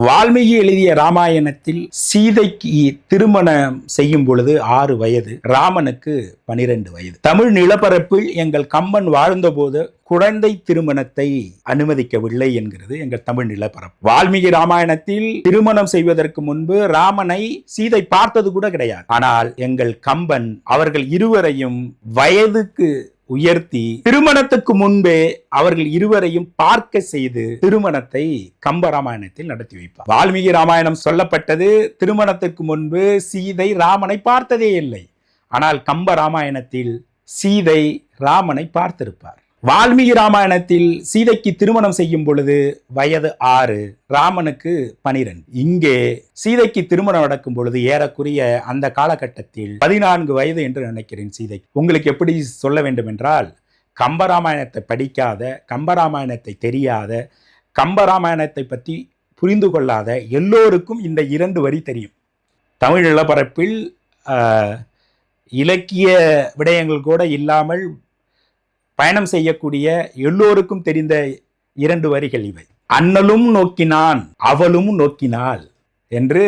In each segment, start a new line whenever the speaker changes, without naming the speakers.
வால்மீகி எழுதிய ராமாயணத்தில் சீதைக்கு திருமணம் செய்யும் பொழுது 6 வயது, ராமனுக்கு 12 வயது. தமிழ் நிலப்பரப்பில் எங்கள் கம்பன் வாழ்ந்தபோது குழந்தை திருமணத்தை அனுமதிக்கவில்லை என்கிறது எங்கள் தமிழ் நிலப்பரப்பு. வால்மீகி ராமாயணத்தில் திருமணம் செய்வதற்கு முன்பு ராமனை சீதை பார்த்தது கூட கிடையாது. ஆனால் எங்கள் கம்பன் அவர்கள் இருவரையும் வயதுக்கு உயர்த்தி திருமணத்துக்கு முன்பே அவர்கள் இருவரையும் பார்க்க செய்து திருமணத்தை கம்பராமாயணத்தில் நடத்தி வைப்பார். வால்மீகி ராமாயணம் சொல்லப்பட்டது திருமணத்துக்கு முன்பு சீதை ராமனை பார்த்ததே இல்லை. ஆனால் கம்பராமாயணத்தில் சீதை ராமனை பார்த்திருப்பார். வால்மீகி ராமாயணத்தில் சீதைக்கு திருமணம் செய்யும் பொழுது வயது 6, ராமனுக்கு 12. இங்கே சீதைக்கு திருமணம் நடக்கும் பொழுது ஏறக்குறைய அந்த காலகட்டத்தில் 14 வயது என்று நினைக்கிறேன் சீதை. உங்களுக்கு எப்படி சொல்ல வேண்டும் என்றால், கம்பராமாயணத்தை படிக்காத, கம்பராமாயணத்தை தெரியாத, கம்பராமாயணத்தை பற்றி புரிந்து கொள்ளாத எல்லோருக்கும் இந்த 2 வரி தெரியும். தமிழ் நிலப்பரப்பில் இலக்கிய விடயங்கள் கூட இல்லாமல் பயணம் செய்யக்கூடிய எல்லோருக்கும் தெரிந்த 2 வரிகள் இவை. அண்ணலும் நோக்கினான் அவளும் நோக்கினாள் என்று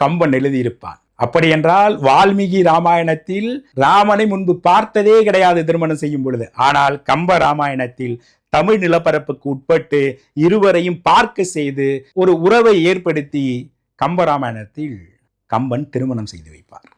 கம்பன் எழுதியிருப்பான். அப்படி என்றால் வால்மீகி ராமாயணத்தில் ராமனை முன்பு பார்த்ததே கிடையாது திருமணம் செய்யும் பொழுது. ஆனால் கம்ப ராமாயணத்தில் தமிழ் நிலப்பரப்புக்கு உட்பட்டு இருவரையும் பார்க்க செய்து ஒரு உறவை ஏற்படுத்தி கம்பராமாயணத்தில் கம்பன் திருமணம் செய்து வைப்பார்.